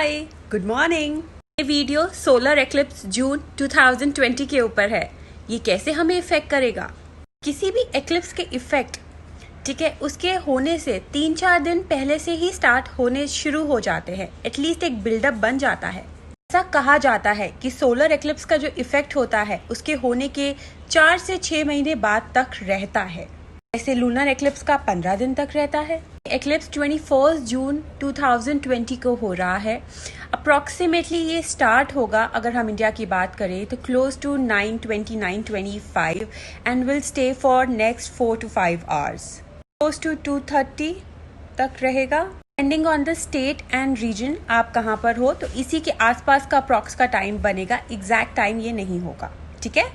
हाय, good morning. ये video solar eclipse जून 2020 के ऊपर है। ये कैसे हमें इफेक्ट करेगा? किसी भी एक्लिप्स के इफेक्ट, ठीक है, उसके होने से 3-4 दिन पहले से ही स्टार्ट होने शुरू हो जाते हैं। एटलीस्ट एक बिल्डअप बन जाता है। ऐसा कहा जाता है कि सोलर एक्लिप्स का जो इफेक्ट होता है उसके होने के 4 से 6 महीने बाद तक रहता है। ऐसे लूनर एक्लिप्स का 15 दिन तक रहता है। एक्लिप्स 21 जून 2020 को हो रहा है। अप्रॉक्सीमेटली ये स्टार्ट होगा, अगर हम इंडिया की बात करें तो close to 9:20-9:25 and will stay for next 4 to 5 hours। Close to 2:30 तक रहेगा। Depending on the state and region आप कहाँ पर हो, तो इसी के आसपास का अप्रॉक्स का टाइम बनेगा। एग्जैक्ट टाइम ये नहीं होगा, ठीक है।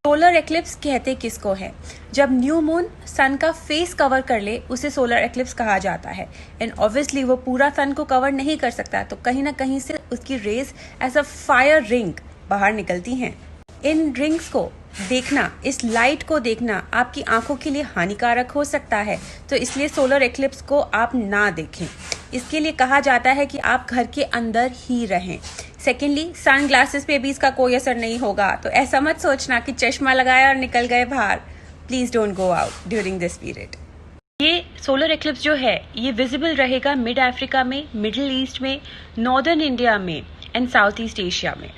सोलर एक्लिप्स कहते किसको है? जब न्यू मून सन का फेस कवर कर ले उसे सोलर एक्लिप्स कहा जाता है। एंड ऑब्वियसली वो पूरा सन को कवर नहीं कर सकता, तो कहीं ना कहीं से उसकी rays as a fire ring बाहर निकलती हैं। इन रिंग्स को देखना, इस लाइट को देखना आपकी आंखों के लिए हानिकारक हो सकता है, तो इसलिए सोलर एक्लिप्स को आप ना देखें। इसके लिए कहा जाता है कि आप घर के अंदर ही रहें। सेकेंडली, सन ग्लासेस पे भी इसका कोई असर नहीं होगा, तो ऐसा मत सोचना कि चश्मा लगाया और निकल गए बाहर। Please don't go out during this period. ये सोलर एक्लिप्स जो है ये विजिबल रहेगा मिड अफ्रीका में, मिडिल ईस्ट में, नॉर्दर्न इंडिया में एंड साउथ ईस्ट एशिया में।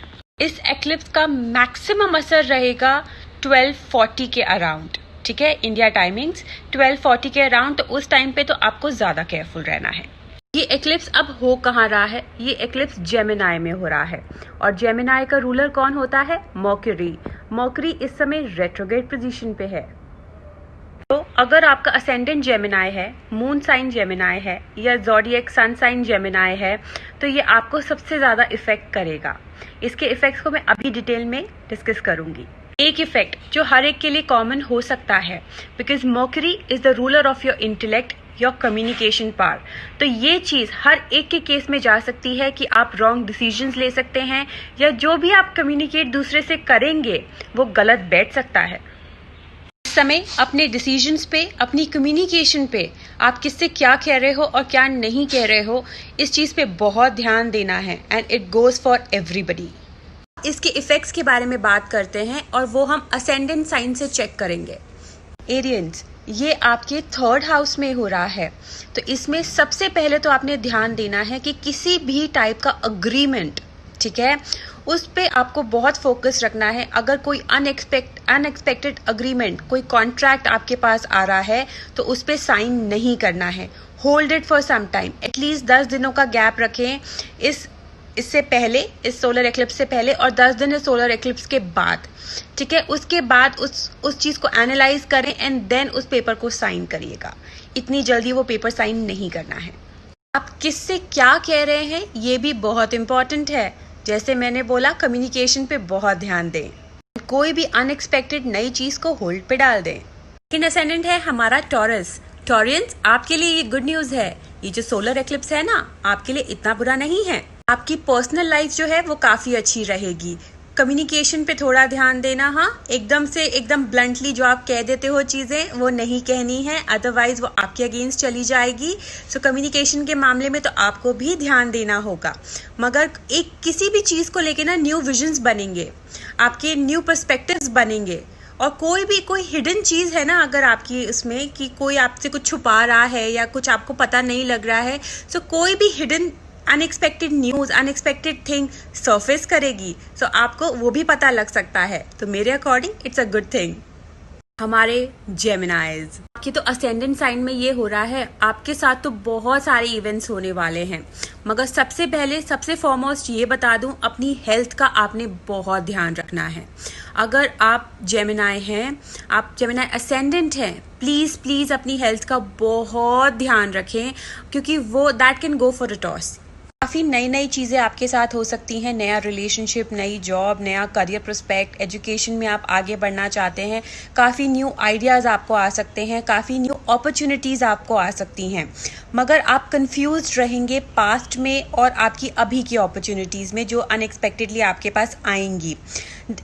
इस एक्लिप्स का मैक्सिमम असर रहेगा 12:40 के अराउंड, ठीक है, इंडिया टाइमिंग्स 12:40 के अराउंड। तो उस टाइम पे तो आपको ज्यादा केयरफुल रहना है। ये एक्लिप्स अब हो कहाँ रहा है? ये एक्लिप्स जेमिनाई में हो रहा है। और जेमिनाई का रूलर कौन होता है? मर्क्यूरी। मर्क्यूरी इस समय रेट्रोग्रेड पोजीशन पे है। तो अगर आपका असेंडेंट जेमिनाई है, मून साइन जेमिनाई है या ज़ोडिएक सन साइन जेमिनाई है, तो ये आपको सबसे ज्यादा इफेक्ट करेगा। इसके इफेक्ट्स को मैं अभी डिटेल में डिस्कस करूंगी। एक इफेक्ट जो हर एक के लिए कॉमन हो सकता है, because mercury is the ruler of your intellect, your communication power. तो ये चीज हर एक के केस में जा सकती है कि आप रॉन्ग डिसीजंस ले सकते हैं, या जो भी आप कम्युनिकेट दूसरे से करेंगे वो गलत बैठ सकता है। इस समय अपने डिसीजंस पे, अपनी कम्युनिकेशन पे आप किससे क्या कह रहे हो और क्या नहीं कह रहे हो, इस चीज पे बहुत ध्यान देना है। And it goes for everybody. इसके इफेक्ट्स के बारे में बात करते हैं और वो हम असेंडेंट साइन से चेक करेंगे। एरियंस, ये आपके 3rd हाउस में हो रहा है। तो इसमें सबसे पहले तो आपने ध्यान देना है कि किसी भी टाइप का अग्रीमेंट, ठीक है, उस पे आपको बहुत फोकस रखना है। अगर कोई अनएक्सपेक्टेड अग्रीमेंट, कोई कॉन्ट्रैक्ट आपके पास आ रहा है, तो उस पे साइन नहीं करना है। Hold it for some time, at least 10 दिनों का गैप रखें इससे पहले, इस सोलर एक्लिप्स से पहले, और 10 दिन इस सोलर एक्लिप्स के बाद, ठीक है। उसके बाद उस चीज को एनालाइज करें एंड देन उस पेपर को साइन करिएगा। इतनी जल्दी वो पेपर साइन नहीं करना है। आप किससे क्या कह रहे हैं ये भी बहुत इंपॉर्टेंट है। जैसे मैंने बोला, कम्युनिकेशन पे बहुत ध्यान दें। कोई भी अनएक्सपेक्टेड नई चीज को होल्ड पे डाल दें। लेकिन असेंडेंट है हमारा टॉरस। टॉरियंस, आपके लिए ये गुड न्यूज है। ये जो सोलर एक्लिप्स है ना, आपके लिए इतना बुरा नहीं है। आपकी पर्सनल लाइफ जो है वो काफी अच्छी रहेगी। कम्युनिकेशन पे थोड़ा ध्यान देना। हाँ, एकदम ब्लंटली जो आप कह देते हो चीजें वो नहीं कहनी है, अदरवाइज वो आपके अगेंस्ट चली जाएगी। सो कम्युनिकेशन के मामले में तो आपको भी ध्यान देना होगा। मगर एक किसी भी चीज को लेके ना न्यू विजन्स बनेंगे, आपके न्यू पर्सपेक्टिव्स बनेंगे। और कोई हिडन चीज है ना अगर आपकी उसमें, कि कोई आपसे कुछ छुपा रहा है या कुछ आपको पता नहीं लग रहा है, सो कोई भी hidden unexpected news, unexpected thing surface करेगी, सो आपको वो भी पता लग सकता है। तो मेरे according it's a good thing. हमारे जेमिनाइज की तो असेंडेंट साइन में ये हो रहा है, आपके साथ तो बहुत सारे इवेंट्स होने वाले हैं। मगर सबसे फॉरमोस्ट ये बता दूं, अपनी हेल्थ का आपने बहुत ध्यान रखना है। अगर आप जेमिनाई हैं, आप जेमिनाई असेंडेंट हैं, प्लीज अपनी हेल्थ का बहुत ध्यान रखें, क्योंकि वो that can go for a toss. काफ़ी नई चीज़ें आपके साथ हो सकती हैं। नया रिलेशनशिप, नई जॉब, नया करियर प्रोस्पेक्ट, एजुकेशन में आप आगे बढ़ना चाहते हैं, काफ़ी न्यू आइडियाज़ आपको आ सकते हैं, काफ़ी न्यू अपॉर्चुनिटीज़ आपको आ सकती हैं। मगर आप कंफ्यूज रहेंगे पास्ट में और आपकी अभी की अपॉर्चुनिटीज़ में जो अनएक्सपेक्टेडली आपके पास आएंगी।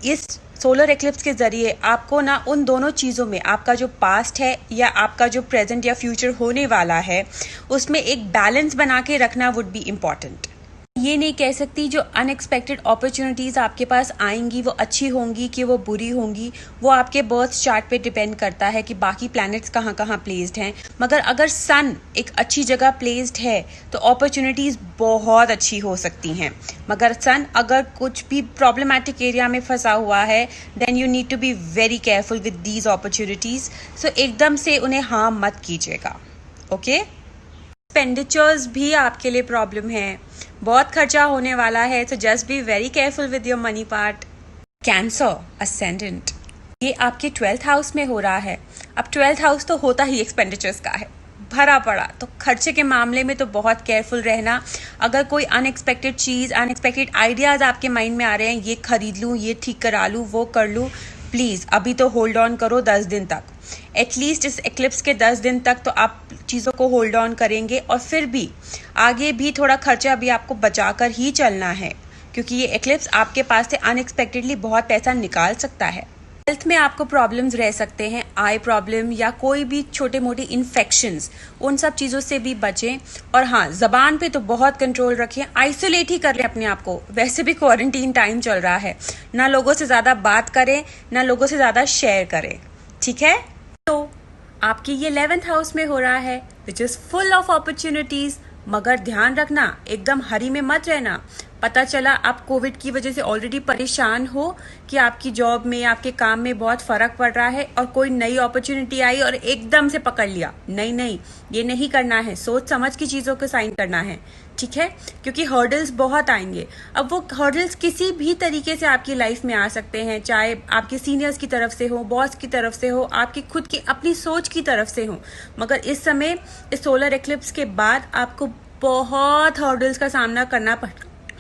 इस सोलर एक्लिप्स के जरिए आपको ना उन दोनों चीज़ों में, आपका जो पास्ट है या आपका जो प्रेजेंट या फ्यूचर होने वाला है, उसमें एक बैलेंस बना के रखना वुड बी इम्पॉर्टेंट। ये नहीं कह सकती जो अनएक्सपेक्टेड अपॉर्चुनिटीज़ आपके पास आएंगी वो अच्छी होंगी कि वो बुरी होंगी। वो आपके बर्थ चार्ट पे डिपेंड करता है कि बाकी प्लैनेट्स कहाँ कहाँ प्लेस्ड हैं। मगर अगर सन एक अच्छी जगह प्लेस्ड है तो अपॉर्चुनिटीज़ बहुत अच्छी हो सकती हैं। मगर सन अगर कुछ भी प्रॉब्लमेटिक एरिया में फंसा हुआ है then you need to be very careful with these opportunities. So एकदम से उन्हें हार्म मत कीजिएगा। ओके, एक्सपेंडिचर्स भी आपके लिए प्रॉब्लम है, बहुत खर्चा होने वाला है। So just be very careful with your money part. Cancer ascendant, ये आपके 12th हाउस में हो रहा है। अब 12th हाउस तो होता ही एक्सपेंडिचर्स का है, भरा पड़ा। तो खर्चे के मामले में तो बहुत केयरफुल रहना। अगर कोई अनएक्सपेक्टेड चीज़, अनएक्सपेक्टेड आइडियाज़ आपके माइंड में आ रहे हैं, ये खरीद लूँ, ये ठीक करा लूँ, वो कर लूँ, प्लीज़ अभी तो होल्ड ऑन करो 10 दिन तक। एटलीस्ट इस एक्लिप्स के 10 दिन तक तो आप चीज़ों को होल्ड ऑन करेंगे। और फिर भी आगे भी थोड़ा खर्चा भी आपको बचा कर ही चलना है, क्योंकि ये एक्लिप्स आपके पास से अनएक्सपेक्टेडली बहुत पैसा निकाल सकता है। हेल्थ में आपको प्रॉब्लम्स रह सकते हैं, आई प्रॉब्लम या कोई भी छोटे मोटे इन्फेक्शंस, उन सब चीज़ों से भी बचें। और हाँ, ज़बान पे तो बहुत कंट्रोल रखें, आइसोलेट ही कर लें अपने आप को। वैसे भी क्वारंटीन टाइम चल रहा है, ना लोगों से ज़्यादा बात करें, ना लोगों से ज़्यादा शेयर करें, ठीक है। तो आपकी ये 11th हाउस में हो रहा है which is full of opportunities. मगर ध्यान रखना, एकदम हरी में मत रहना। पता चला आप कोविड की वजह से ऑलरेडी परेशान हो कि आपकी जॉब में, आपके काम में बहुत फर्क पड़ रहा है और कोई नई अपॉर्चुनिटी आई और एकदम से पकड़ लिया। नहीं नहीं, ये नहीं करना है। सोच समझ की चीज़ों को साइन करना है, ठीक है, क्योंकि हर्डल्स बहुत आएंगे। अब वो हर्डल्स किसी भी तरीके से आपकी लाइफ में आ सकते हैं, चाहे आपके सीनियर्स की तरफ से हो, बॉस की तरफ से हो, आपकी खुद की अपनी सोच की तरफ से हो। मगर इस समय इस सोलर एक्लिप्स के बाद आपको बहुत हर्डल्स का सामना करना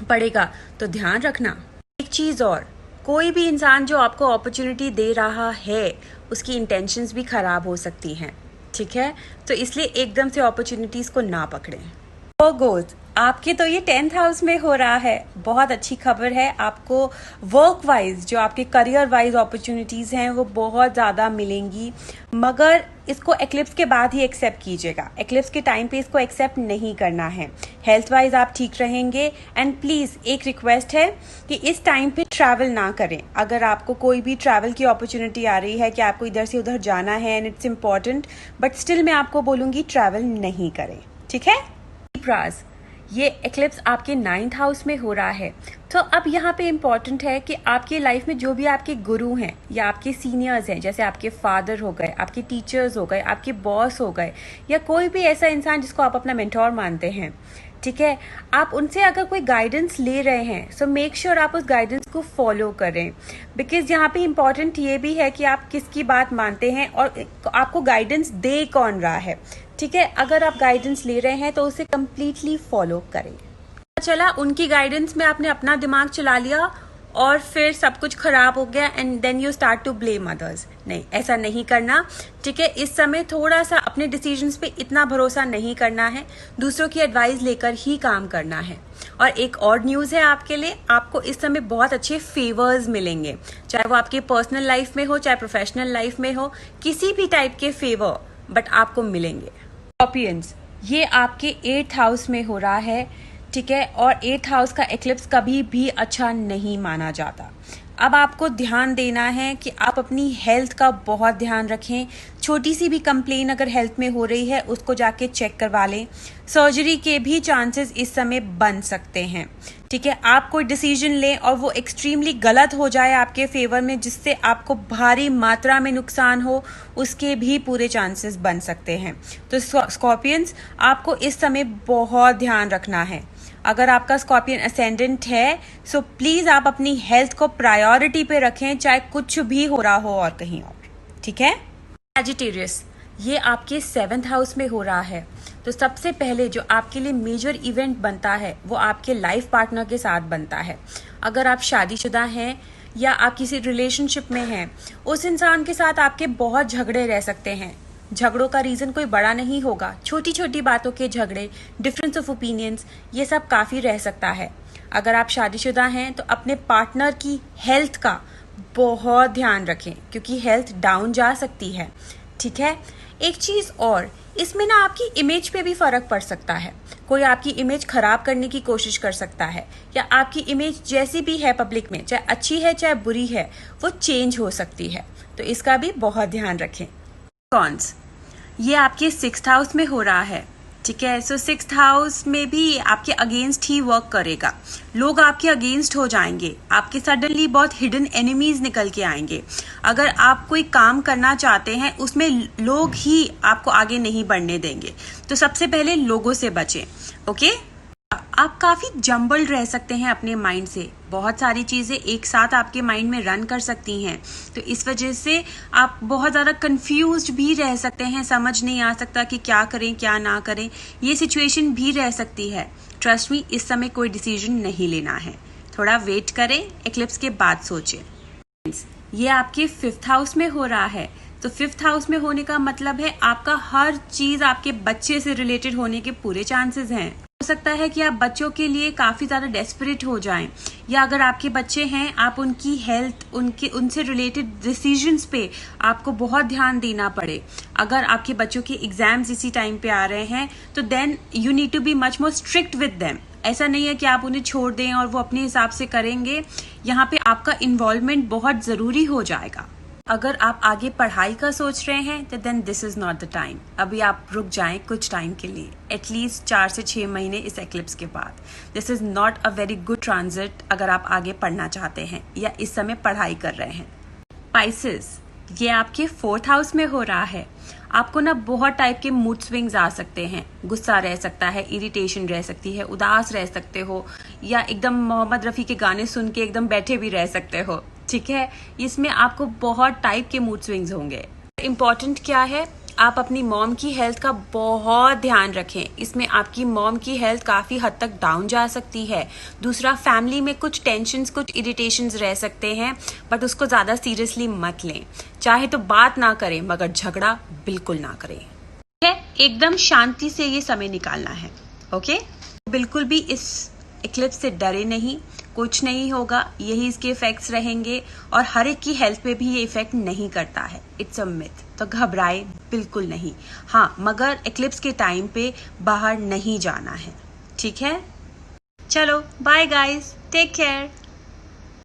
पड़ेगा। तो ध्यान रखना। एक चीज़ और, कोई भी इंसान जो आपको अपॉर्चुनिटी दे रहा है उसकी इंटेंशंस भी खराब हो सकती हैं, ठीक है। तो इसलिए एकदम से अपॉर्चुनिटीज़ को ना पकड़ें। गोज, आपके तो ये 10th हाउस में हो रहा है। बहुत अच्छी खबर है, आपको वर्क वाइज, जो आपके करियर वाइज अपॉर्चुनिटीज़ हैं वो बहुत ज़्यादा मिलेंगी। मगर इसको एक्लिप्स के बाद ही एक्सेप्ट कीजिएगा, एक्लिप्स के टाइम पे इसको एक्सेप्ट नहीं करना है। हेल्थ वाइज आप ठीक रहेंगे। एंड प्लीज़ एक रिक्वेस्ट है कि इस टाइम पे ट्रैवल ना करें। अगर आपको कोई भी ट्रैवल की अपॉर्चुनिटी आ रही है कि आपको इधर से उधर जाना है and it's important, but still मैं आपको बोलूँगी ट्रैवल नहीं करें, ठीक है। लिब्रास, ये एक्लिप्स आपके 9th हाउस में हो रहा है। तो अब यहाँ पे इम्पॉर्टेंट है कि आपकी लाइफ में जो भी आपके गुरु हैं या आपके सीनियर्स हैं, जैसे आपके फादर हो गए, आपके टीचर्स हो गए, आपके बॉस हो गए, या कोई भी ऐसा इंसान जिसको आप अपना मेंटोर मानते हैं, ठीक है, आप उनसे अगर कोई गाइडेंस ले रहे हैं सो मेक श्योर आप उस गाइडेंस को फॉलो करें। बिकॉज यहाँ पे इम्पॉर्टेंट ये भी है कि आप किसकी बात मानते हैं और आपको गाइडेंस दे कौन रहा है, ठीक है। अगर आप गाइडेंस ले रहे हैं तो उसे कम्प्लीटली फॉलो करें। चला उनकी गाइडेंस में आपने अपना दिमाग चला लिया और फिर सब कुछ खराब हो गया and then you start to blame others. नहीं, ऐसा नहीं करना, ठीक है। इस समय थोड़ा सा अपने डिसीजंस पे इतना भरोसा नहीं करना है, दूसरों की एडवाइस लेकर ही काम करना है। और एक और न्यूज़ है आपके लिए, आपको इस समय बहुत अच्छे फेवर्स मिलेंगे, चाहे वो आपके पर्सनल लाइफ में हो, चाहे प्रोफेशनल लाइफ में हो, किसी भी टाइप के फेवर बट आपको मिलेंगे। स्कॉर्पियंस, ये आपके 8th हाउस में हो रहा है, ठीक है। और 8th हाउस का एक्लिप्स कभी भी अच्छा नहीं माना जाता। अब आपको ध्यान देना है कि आप अपनी हेल्थ का बहुत ध्यान रखें। छोटी सी भी कंप्लेन अगर हेल्थ में हो रही है उसको जाके चेक करवा लें। सर्जरी के भी चांसेस इस समय बन सकते हैं, ठीक है। आप कोई डिसीजन लें और वो एक्सट्रीमली गलत हो जाए आपके फेवर में, जिससे आपको भारी मात्रा में नुकसान हो, उसके भी पूरे चांसेस बन सकते हैं। तो स्कॉर्पियंस, आपको इस समय बहुत ध्यान रखना है। अगर आपका स्कॉर्पियन असेंडेंट है सो प्लीज़ आप अपनी हेल्थ को प्रायोरिटी पे रखें, चाहे कुछ भी हो रहा हो और कहीं और, ठीक है। सैजिटेरियस, ये आपके 7th हाउस में हो रहा है। तो सबसे पहले जो आपके लिए मेजर इवेंट बनता है वो आपके लाइफ पार्टनर के साथ बनता है। अगर आप शादीशुदा हैं या आप किसी रिलेशनशिप में हैं, उस इंसान के साथ आपके बहुत झगड़े रह सकते हैं। झगड़ों का रीज़न कोई बड़ा नहीं होगा, छोटी छोटी बातों के झगड़े, डिफरेंस ऑफ ओपिनियंस, ये सब काफ़ी रह सकता है। अगर आप शादीशुदा हैं तो अपने पार्टनर की हेल्थ का बहुत ध्यान रखें, क्योंकि हेल्थ डाउन जा सकती है, ठीक है। एक चीज़ और, इसमें ना आपकी इमेज पे भी फ़र्क पड़ सकता है। कोई आपकी इमेज ख़राब करने की कोशिश कर सकता है, या आपकी इमेज जैसी भी है पब्लिक में, चाहे अच्छी है चाहे बुरी है, वो चेंज हो सकती है। तो इसका भी बहुत ध्यान रखें। कॉन्स, ये आपके 6th हाउस में हो रहा है, ठीक है। सो 6th हाउस में भी आपके अगेंस्ट ही वर्क करेगा। लोग आपके अगेंस्ट हो जाएंगे, आपके सडनली बहुत हिडन एनिमीज निकल के आएंगे। अगर आप कोई काम करना चाहते हैं उसमें लोग ही आपको आगे नहीं बढ़ने देंगे, तो सबसे पहले लोगों से बचें, ओके। आप काफी जम्बल्ड रह सकते हैं अपने माइंड से, बहुत सारी चीजें एक साथ आपके माइंड में रन कर सकती हैं, तो इस वजह से आप बहुत ज्यादा कंफ्यूज्ड भी रह सकते हैं, समझ नहीं आ सकता कि क्या करें क्या ना करें। ये सिचुएशन भी रह सकती है। ट्रस्ट मी, इस समय कोई डिसीजन नहीं लेना है, थोड़ा वेट करें, एक्लिप्स के बाद सोचें। ये आपके 5th हाउस में हो रहा है, तो 5th हाउस में होने का मतलब है आपका हर चीज आपके बच्चे से रिलेटेड होने के पूरे चांसेस हैं। हो सकता है कि आप बच्चों के लिए काफी ज्यादा डेस्परेट हो जाएं, या अगर आपके बच्चे हैं आप उनकी हेल्थ, उनसे रिलेटेड डिसीजंस पे आपको बहुत ध्यान देना पड़े। अगर आपके बच्चों के एग्जाम्स इसी टाइम पे आ रहे हैं तो then you need to be much more strict with them. ऐसा नहीं है कि आप उन्हें छोड़ दें और वो अपने हिसाब से करेंगे, यहाँ पे आपका इन्वॉल्वमेंट बहुत जरूरी हो जाएगा। अगर आप आगे पढ़ाई का सोच रहे हैं तो then this is not the time. अभी आप रुक जाएं कुछ टाइम के लिए, एटलीस्ट 4 से 6 महीने इस एक्लिप्स के बाद। This is not a very good transit अगर आप आगे पढ़ना चाहते हैं या इस समय पढ़ाई कर रहे हैं। पाइसेस, ये आपके 4th हाउस में हो रहा है। आपको ना बहुत टाइप के मूड स्विंग्स आ सकते हैं, गुस्सा रह सकता है, इरिटेशन रह सकती है, उदास रह सकते हो, या एकदम मोहम्मद रफ़ी के गाने सुन के एकदम बैठे भी रह सकते हो, ठीक है। इसमें आपको बहुत टाइप के मूड स्विंग्स होंगे। इम्पॉर्टेंट क्या है, आप अपनी मॉम की हेल्थ का बहुत ध्यान रखें। इसमें आपकी मॉम की हेल्थ काफ़ी हद तक डाउन जा सकती है। दूसरा, फैमिली में कुछ टेंशन्स, कुछ इरिटेशंस रह सकते हैं, बट उसको ज़्यादा सीरियसली मत लें। चाहे तो बात ना करें, मगर झगड़ा बिल्कुल ना करें, ठीक है। एकदम शांति से ये समय निकालना है, ओके। बिल्कुल भी इस एक्लिप्स से डरे नहीं, कुछ नहीं होगा, यही इसके इफेक्ट्स रहेंगे, और हर एक की हेल्थ पे भी ये इफेक्ट नहीं करता है। इट्स अ मिथ, तो घबराए बिल्कुल नहीं। हाँ, मगर एक्लिप्स के टाइम पे बाहर नहीं जाना है, ठीक है। चलो बाय गाइस, टेक केयर।